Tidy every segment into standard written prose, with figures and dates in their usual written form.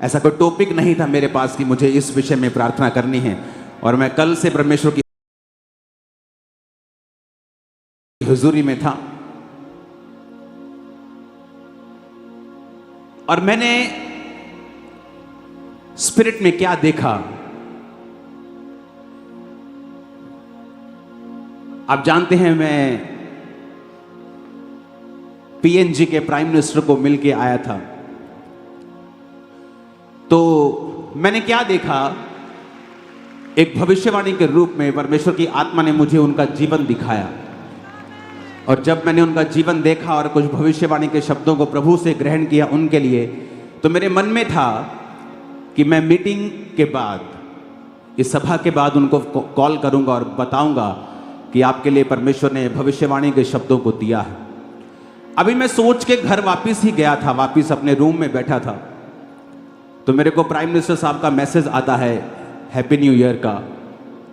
ऐसा कोई टॉपिक नहीं था मेरे पास कि मुझे इस विषय में प्रार्थना करनी है। और मैं कल से परमेश्वर की हुजूरी में था और मैंने स्पिरिट में क्या देखा, आप जानते हैं मैं पीएनजी के प्राइम मिनिस्टर को मिलके आया था। तो मैंने क्या देखा, एक भविष्यवाणी के रूप में परमेश्वर की आत्मा ने मुझे उनका जीवन दिखाया। और जब मैंने उनका जीवन देखा और कुछ भविष्यवाणी के शब्दों को प्रभु से ग्रहण किया उनके लिए, तो मेरे मन में था कि मैं मीटिंग के बाद, इस सभा के बाद उनको कॉल करूंगा और बताऊंगा कि आपके लिए परमेश्वर ने भविष्यवाणी के शब्दों को दिया है। अभी मैं सोच के घर वापस ही गया था, वापस अपने रूम में बैठा था, तो मेरे को प्राइम मिनिस्टर साहब का मैसेज आता है हैप्पी न्यू ईयर का।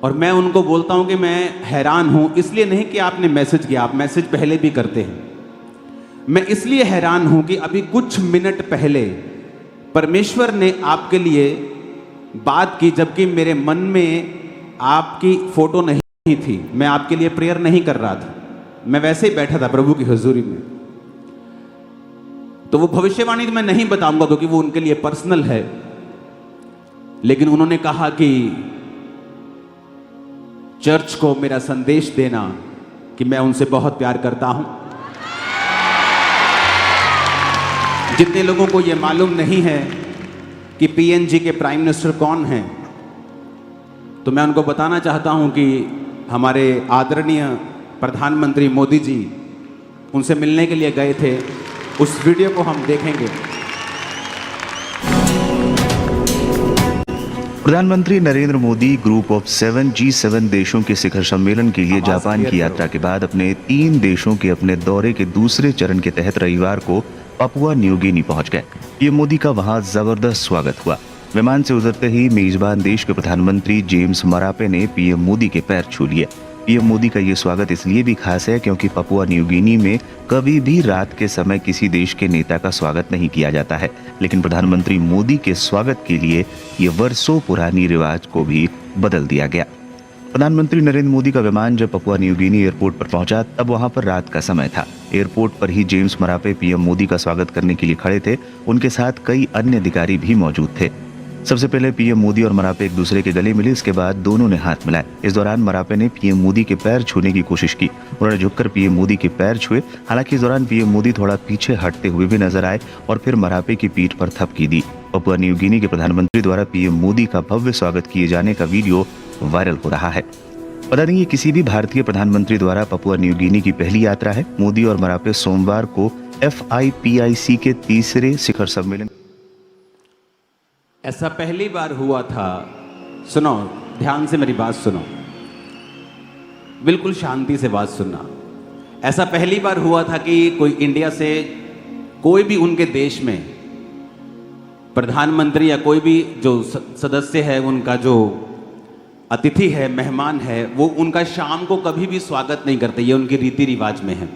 और मैं उनको बोलता हूं कि मैं हैरान हूं, इसलिए नहीं कि आपने मैसेज किया, आप मैसेज पहले भी करते हैं, मैं इसलिए हैरान हूं कि अभी कुछ मिनट पहले परमेश्वर ने आपके लिए बात की, जबकि मेरे मन में आपकी फोटो नहीं थी, मैं आपके लिए प्रेयर नहीं कर रहा था, मैं वैसे ही बैठा था प्रभु की हुजूरी में। तो वो भविष्यवाणी मैं नहीं बताऊंगा क्योंकि वो उनके लिए पर्सनल है, लेकिन उन्होंने कहा कि चर्च को मेरा संदेश देना कि मैं उनसे बहुत प्यार करता हूं। जितने लोगों को यह मालूम नहीं है कि पीएनजी के प्राइम मिनिस्टर कौन हैं, तो मैं उनको बताना चाहता हूं कि हमारे आदरणीय प्रधानमंत्री मोदी जी उनसे मिलने के लिए गए थे। उस वीडियो को हम देखेंगे। प्रधानमंत्री Narendra Modi group of 7 G7 देशों के शिखर सम्मेलन के लिए जापान की यात्रा के बाद अपने 3 देशों के अपने दौरे के दूसरे चरण के तहत रविवार को पापुआ न्यू गिनी पहुंच गए। पीएम मोदी का वहां जबरदस्त स्वागत हुआ। विमान से उतरते ही मेजबान देश के प्रधानमंत्री जेम्स मरापे ने पीएम मोदी के पैर छू लिए। पीएम मोदी का ये स्वागत इसलिए भी खास है क्योंकि पापुआ न्यू गिनी में कभी भी रात के समय किसी देश के नेता का स्वागत नहीं किया जाता है, लेकिन प्रधानमंत्री मोदी के स्वागत के लिए ये वर्षों पुरानी रिवाज को भी बदल दिया गया। प्रधानमंत्री नरेंद्र मोदी का विमान जब पापुआ न्यू गिनी एयरपोर्ट पर पहुंचा तब वहां पर रात का समय था। एयरपोर्ट पर ही जेम्स मरापे पीएम मोदी का स्वागत करने के लिए खड़े थे। उनके साथ कई अन्य अधिकारी भी मौजूद थे। सबसे पहले पीएम मोदी और मरापे एक दूसरे के गले मिले, इसके बाद दोनों ने हाथ मिलाए। इस दौरान मरापे ने पीएम मोदी के पैर छूने की कोशिश की। उन्होंने झुककर पीएम मोदी के पैर छुए। हालांकि इस दौरान पीएम मोदी थोड़ा पीछे हटते हुए भी नजर आए और फिर मरापे की पीठ पर थपकी दी। पापुआ न्यू गिनी के प्रधानमंत्री द्वारा पीएम मोदी का भव्य स्वागत किए जाने का वीडियो वायरल हो रहा है। पता नहीं ये किसी भी भारतीय प्रधानमंत्री द्वारा पापुआ न्यू गिनी की पहली यात्रा है। मोदी और मरापे सोमवार को FIPIC के तीसरे शिखर सम्मेलन, ऐसा पहली बार हुआ था। सुनो, ध्यान से मेरी बात सुनो, बिल्कुल शांति से बात सुनना। ऐसा पहली बार हुआ था कि कोई इंडिया से, कोई भी उनके देश में प्रधानमंत्री या कोई भी जो सदस्य है, उनका जो अतिथि है, मेहमान है, वो उनका शाम को कभी भी स्वागत नहीं करते, ये उनकी रीति रिवाज में है।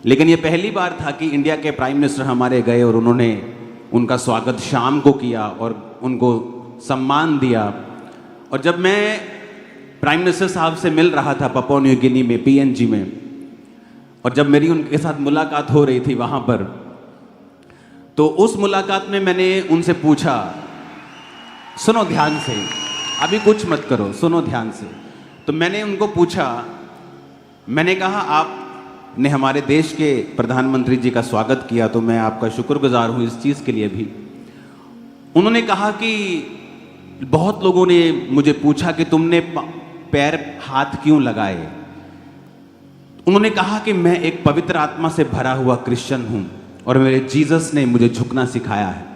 लेकिन ये पहली बार था कि इंडिया के प्राइम मिनिस्टर हमारे गए और उन्होंने उनका स्वागत शाम को किया और उनको सम्मान दिया। और जब मैं प्राइम मिनिस्टर साहब से मिल रहा था पापुआ न्यू गिनी में, पीएनजी में, और जब मेरी उनके साथ मुलाकात हो रही थी वहाँ पर, तो उस मुलाकात में मैंने उनसे पूछा, सुनो ध्यान से, अभी कुछ मत करो, सुनो ध्यान से। तो मैंने उनको पूछा, मैंने कहा आपने हमारे देश के प्रधानमंत्री जी का स्वागत किया तो मैं आपका शुक्रगुजार हूँ इस चीज़ के लिए भी। उन्होंने कहा कि बहुत लोगों ने मुझे पूछा कि तुमने पैर हाथ क्यों लगाए। उन्होंने कहा कि मैं एक पवित्र आत्मा से भरा हुआ क्रिश्चियन हूँ और मेरे जीसस ने मुझे झुकना सिखाया है।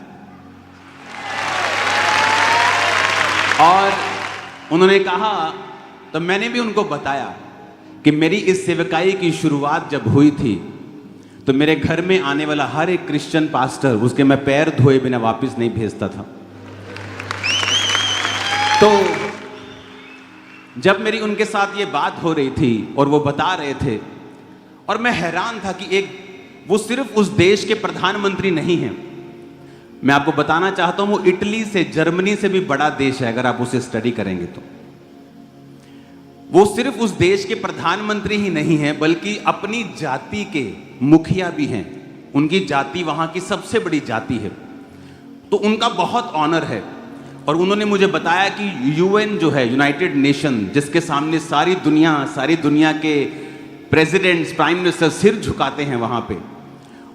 और उन्होंने कहा, तो मैंने भी उनको बताया कि मेरी इस सेवकाई की शुरुआत जब हुई थी तो मेरे घर में आने वाला हर एक क्रिश्चियन पास्टर, उसके मैं पैर धोए बिना वापस नहीं भेजता था। तो जब मेरी उनके साथ ये बात हो रही थी और वो बता रहे थे, और मैं हैरान था कि वो सिर्फ उस देश के प्रधानमंत्री नहीं हैं, मैं आपको बताना चाहता हूं वो इटली से, जर्मनी से भी बड़ा देश है अगर आप उसे स्टडी करेंगे तो। वो सिर्फ उस देश के प्रधानमंत्री ही नहीं है बल्कि अपनी जाति के मुखिया भी हैं। उनकी जाति वहां की सबसे बड़ी जाति है, तो उनका बहुत ऑनर है। और उन्होंने मुझे बताया कि यूएन जो है, यूनाइटेड नेशन, जिसके सामने सारी दुनिया के प्रेसिडेंट्स, प्राइम मिनिस्टर सिर झुकाते हैं वहां पे,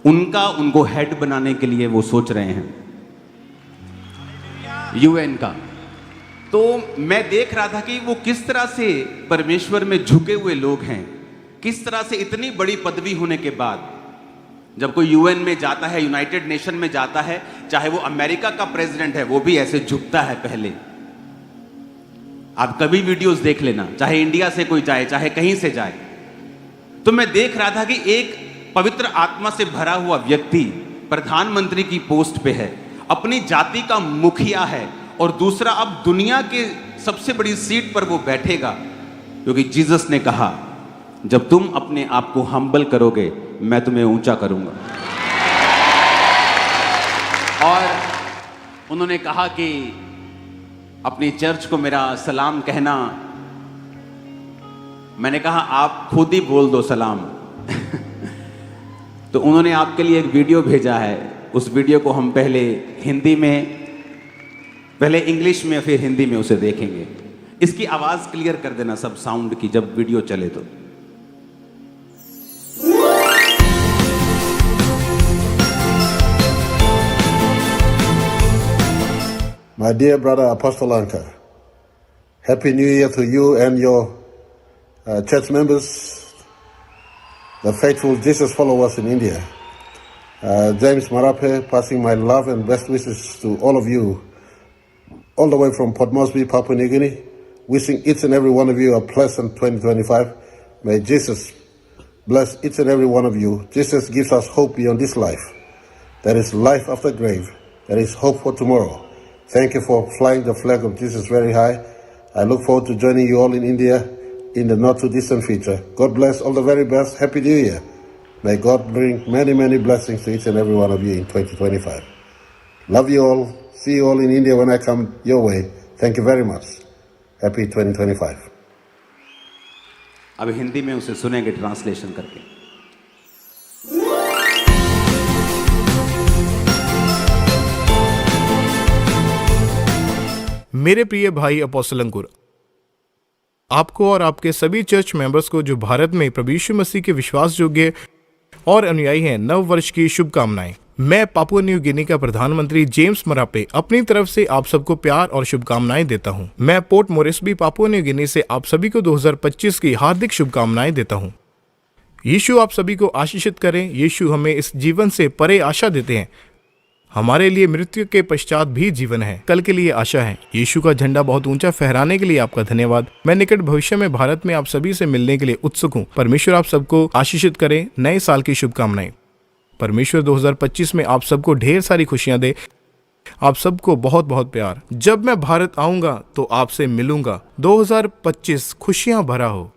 उनको हेड बनाने के लिए वो सोच रहे हैं यूएन का। तो मैं देख रहा था कि वो किस तरह से परमेश्वर में झुके हुए लोग हैं, किस तरह से इतनी बड़ी पदवी होने के बाद जब कोई यूएन में जाता है, यूनाइटेड नेशन में जाता है, चाहे वो अमेरिका का प्रेसिडेंट है, वो भी ऐसे झुकता है पहले। आप कभी वीडियोस देख लेना, चाहे इंडिया से कोई जाए, चाहे कहीं से जाए। तो मैं देख रहा था कि एक पवित्र आत्मा से भरा हुआ व्यक्ति प्रधानमंत्री की पोस्ट पे है, अपनी जाति का मुखिया है, और दूसरा अब दुनिया के सबसे बड़ी सीट पर वो बैठेगा, क्योंकि जीसस ने कहा जब तुम अपने आप को हम्बल करोगे मैं तुम्हें ऊंचा करूंगा। और उन्होंने कहा कि अपनी चर्च को मेरा सलाम कहना। मैंने कहा आप खुद ही बोल दो सलाम। तो उन्होंने आपके लिए एक वीडियो भेजा है। उस वीडियो को हम पहले इंग्लिश में फिर हिंदी में उसे देखेंगे। इसकी आवाज क्लियर कर देना सब साउंड की जब वीडियो चले तो। My dear brother Apostle Anka, Happy New Year to you and your church members, the faithful Jesus followers in India. James Marape, passing my love and best wishes to all of you, all the way from Port Moresby, Papua New Guinea, wishing each and every one of you a pleasant 2025. May Jesus bless each and every one of you. Jesus gives us hope beyond this life. There is life after grave. There is hope for tomorrow. Thank you for flying the flag of Jesus very high. I look forward to joining you all in India in the not too distant future. God bless, all the very best. Happy New Year. May God bring many, many blessings to each and every one of you in 2025. Love you all. See you all in India when I come your way. Thank you very much. Happy 2025. अब हिंदी में उसे सुनेंगे translation करके। मेरे प्रिय भाई apostle अंकुर, आपको और आपके सभी चर्च मेंबर्स को जो भारत में प्रभु यीशु मसीह के विश्वास योग्य और अनुयायी हैं, नव वर्ष की शुभकामनाएं। मैं पापुआ न्यू गिनी का प्रधानमंत्री जेम्स मरापे अपनी तरफ से आप सबको प्यार और शुभकामनाएं देता हूं। मैं port Moresby Papua New Guinea से आप सभी को 2025 की हार्दिक शुभकामनाएं देता हूं। यीशु आप सभी को आशीषित करें। यीशु हमें इस जीवन से परे आशा देते हैं। हमारे लिए मृत्यु के पश्चात भी जीवन है, कल के लिए आशा है। यीशु का झंडा बहुत ऊंचा फहराने के लिए आपका धन्यवाद। मैं निकट भविष्य में भारत में आप सभी से मिलने के लिए उत्सुक हूं। परमेश्वर आप सबको आशीषित करें। नए साल की शुभकामनाएं। परमेश्वर 2025 में आप सबको ढेर सारी खुशियां दे। आप सबको बहुत बहुत प्यार। जब मैं भारत आऊंगा तो आपसे मिलूंगा। 2025 खुशियां भरा हो।